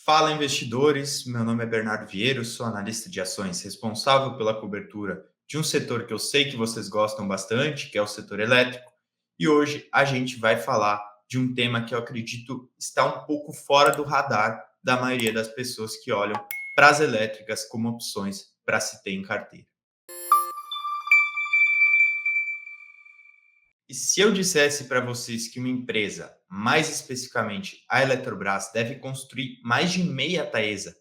Fala, investidores. Meu nome é Bernardo Vieira, eu sou analista de ações responsável pela cobertura de um setor que eu sei que vocês gostam bastante, que é o setor elétrico. E hoje a gente vai falar de um tema que eu acredito está um pouco fora do radar da maioria das pessoas que olham para as elétricas como opções para se ter em carteira. E se eu dissesse para vocês que uma empresa, mais especificamente a Eletrobras, deve construir mais de meia Taesa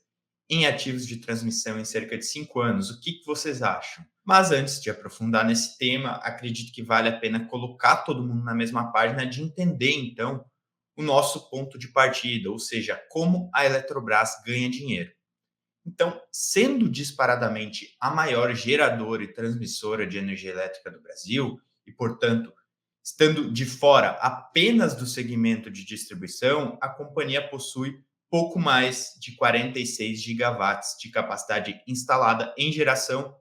em ativos de transmissão em cerca de 5 anos, o que vocês acham? Mas antes de aprofundar nesse tema, acredito que vale a pena colocar todo mundo na mesma página de entender, então, o nosso ponto de partida, ou seja, como a Eletrobras ganha dinheiro. Então, sendo disparadamente a maior geradora e transmissora de energia elétrica do Brasil, e, portanto, estando de fora apenas do segmento de distribuição, a companhia possui pouco mais de 46 gigawatts de capacidade instalada em geração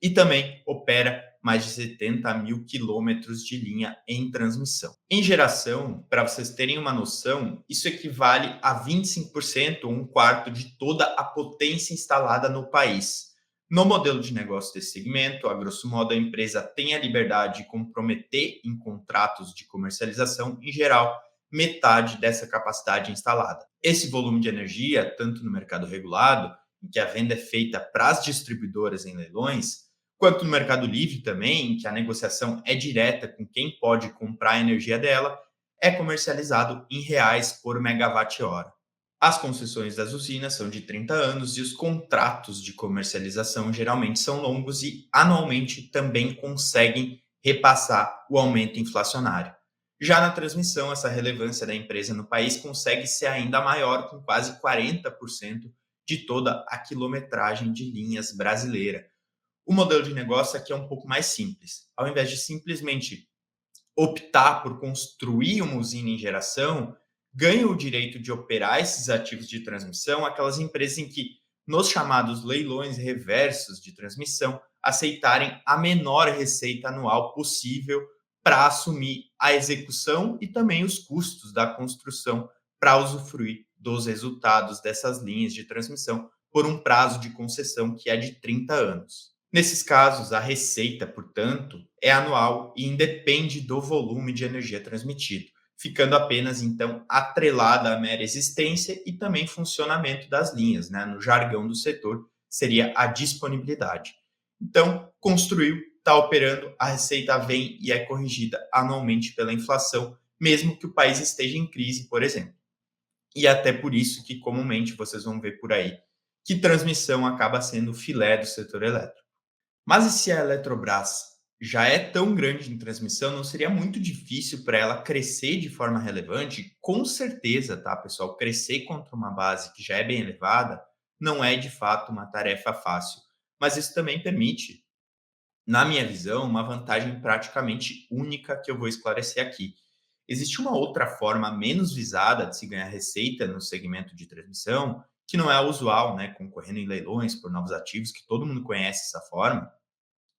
e também opera mais de 70 mil quilômetros de linha em transmissão. Em geração, para vocês terem uma noção, isso equivale a 25% ou um quarto de toda a potência instalada no país. No modelo de negócio desse segmento, a grosso modo, a empresa tem a liberdade de comprometer em contratos de comercialização, em geral, metade dessa capacidade instalada. Esse volume de energia, tanto no mercado regulado, em que a venda é feita para as distribuidoras em leilões, quanto no Mercado Livre também, em que a negociação é direta com quem pode comprar a energia dela, é comercializado em reais por megawatt-hora. As concessões das usinas são de 30 anos e os contratos de comercialização geralmente são longos e anualmente também conseguem repassar o aumento inflacionário. Já na transmissão, essa relevância da empresa no país consegue ser ainda maior, com quase 40% de toda a quilometragem de linhas brasileira. O modelo de negócio aqui é um pouco mais simples. Ao invés de simplesmente optar por construir uma usina em geração, ganham o direito de operar esses ativos de transmissão aquelas empresas em que, nos chamados leilões reversos de transmissão, aceitarem a menor receita anual possível para assumir a execução e também os custos da construção para usufruir dos resultados dessas linhas de transmissão por um prazo de concessão que é de 30 anos. Nesses casos, a receita, portanto, é anual e independe do volume de energia transmitido, ficando apenas então atrelada à mera existência e também funcionamento das linhas, né? No jargão do setor, seria a disponibilidade. Então, construiu, está operando, a receita vem e é corrigida anualmente pela inflação, mesmo que o país esteja em crise, por exemplo. E até por isso que comumente vocês vão ver por aí que transmissão acaba sendo o filé do setor elétrico. Mas e se a Eletrobras já é tão grande em transmissão, não seria muito difícil para ela crescer de forma relevante? Com certeza, tá, pessoal? Crescer contra uma base que já é bem elevada não é de fato uma tarefa fácil. Mas isso também permite, na minha visão, uma vantagem praticamente única que eu vou esclarecer aqui. Existe uma outra forma menos visada de se ganhar receita no segmento de transmissão, que não é a usual, né? Concorrendo em leilões por novos ativos, que todo mundo conhece essa forma,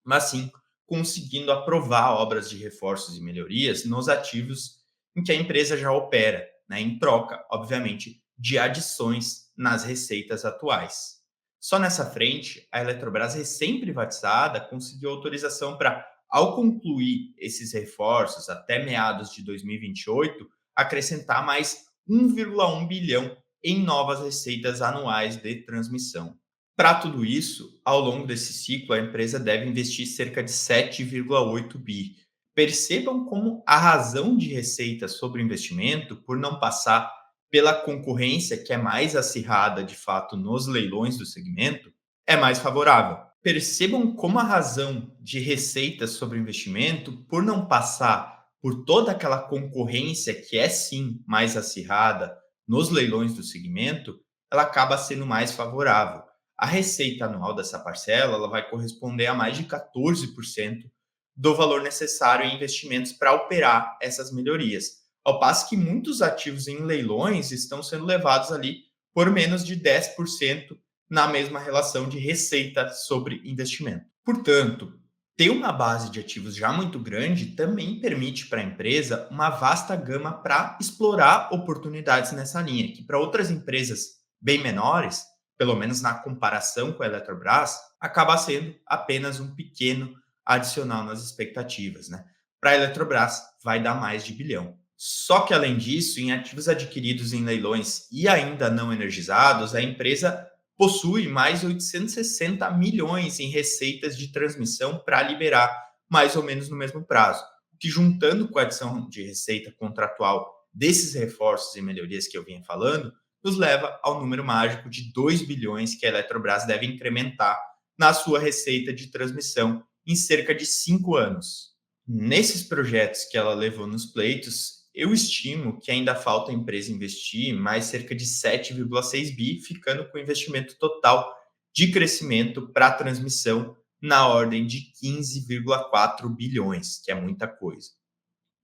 mas sim conseguindo aprovar obras de reforços e melhorias nos ativos em que a empresa já opera, né, em troca, obviamente, de adições nas receitas atuais. Só nessa frente, a Eletrobras, recém-privatizada, conseguiu autorização para, ao concluir esses reforços até meados de 2028, acrescentar mais 1,1 bilhão em novas receitas anuais de transmissão. Para tudo isso, ao longo desse ciclo, a empresa deve investir cerca de 7,8 bi. Percebam como a razão de receita sobre o investimento, por não passar pela concorrência que é mais acirrada de fato nos leilões do segmento, é mais favorável. Percebam como a razão de receita sobre o investimento, por não passar por toda aquela concorrência que é sim mais acirrada nos leilões do segmento, ela acaba sendo mais favorável. A receita anual dessa parcela ela vai corresponder a mais de 14% do valor necessário em investimentos para operar essas melhorias. Ao passo que muitos ativos em leilões estão sendo levados ali por menos de 10% na mesma relação de receita sobre investimento. Portanto, ter uma base de ativos já muito grande também permite para a empresa uma vasta gama para explorar oportunidades nessa linha, que para outras empresas bem menores, pelo menos na comparação com a Eletrobras, acaba sendo apenas um pequeno adicional nas expectativas, né? Para a Eletrobras, vai dar mais de bilhão. Só que, além disso, em ativos adquiridos em leilões e ainda não energizados, a empresa possui mais 860 milhões em receitas de transmissão para liberar mais ou menos no mesmo prazo, o que, juntando com a adição de receita contratual desses reforços e melhorias que eu vinha falando, nos leva ao número mágico de 2 bilhões que a Eletrobras deve incrementar na sua receita de transmissão em cerca de 5 anos. Nesses projetos que ela levou nos pleitos, eu estimo que ainda falta a empresa investir mais cerca de 7,6 bi, ficando com o investimento total de crescimento para a transmissão na ordem de 15,4 bilhões, que é muita coisa.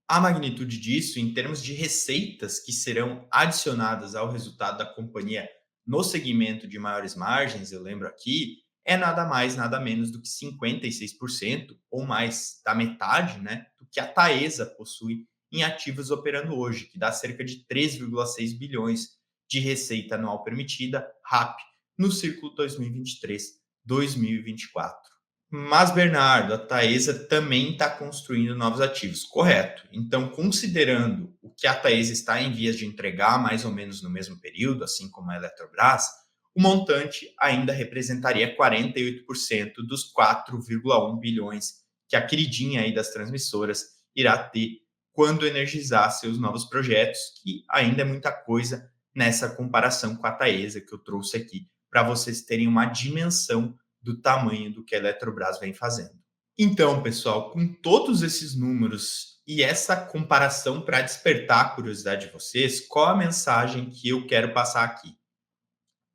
A magnitude disso, em termos de receitas que serão adicionadas ao resultado da companhia no segmento de maiores margens, eu lembro aqui, é nada mais, nada menos do que 56% ou mais da metade, né, do que a Taesa possui em ativos operando hoje, que dá cerca de 3,6 bilhões de receita anual permitida, RAP, no ciclo 2023-2024. Mas, Bernardo, a Taesa também está construindo novos ativos, correto. Então, considerando o que a Taesa está em vias de entregar, mais ou menos no mesmo período, assim como a Eletrobras, o montante ainda representaria 48% dos 4,1 bilhões que a queridinha aí das transmissoras irá ter quando energizar seus novos projetos, que ainda é muita coisa nessa comparação com a Taesa que eu trouxe aqui, para vocês terem uma dimensão do tamanho do que a Eletrobras vem fazendo. Então, pessoal, com todos esses números e essa comparação para despertar a curiosidade de vocês, qual a mensagem que eu quero passar aqui?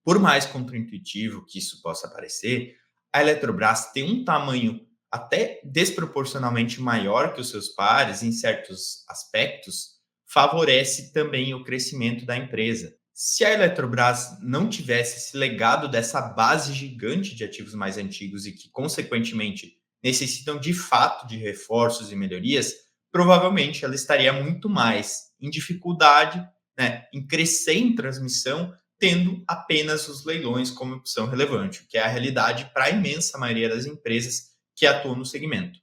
Por mais contraintuitivo que isso possa parecer, a Eletrobras tem um tamanho até desproporcionalmente maior que os seus pares em certos aspectos, favorece também o crescimento da empresa. Se a Eletrobras não tivesse esse legado dessa base gigante de ativos mais antigos e que, consequentemente, necessitam de fato de reforços e melhorias, provavelmente ela estaria muito mais em dificuldade, né, em crescer em transmissão, tendo apenas os leilões como opção relevante, o que é a realidade para a imensa maioria das empresas que atuam no segmento.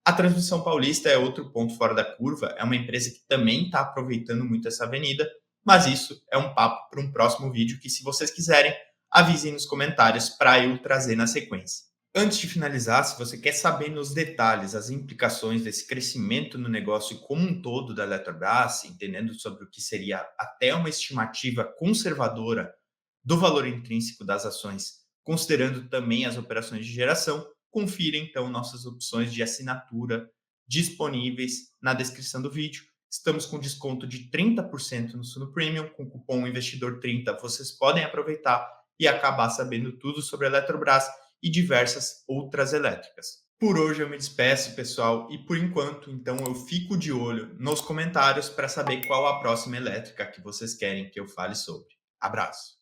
A Transmissão Paulista é outro ponto fora da curva, é uma empresa que também está aproveitando muito essa avenida, mas isso é um papo para um próximo vídeo que, se vocês quiserem, avisem nos comentários para eu trazer na sequência. Antes de finalizar, se você quer saber nos detalhes as implicações desse crescimento no negócio como um todo da Eletrobras, entendendo sobre o que seria até uma estimativa conservadora do valor intrínseco das ações, considerando também as operações de geração, confira então nossas opções de assinatura disponíveis na descrição do vídeo. Estamos com desconto de 30% no Suno Premium, com o cupom investidor30 vocês podem aproveitar e acabar sabendo tudo sobre a Eletrobras e diversas outras elétricas. Por hoje eu me despeço, pessoal, e por enquanto, então, eu fico de olho nos comentários para saber qual a próxima elétrica que vocês querem que eu fale sobre. Abraço!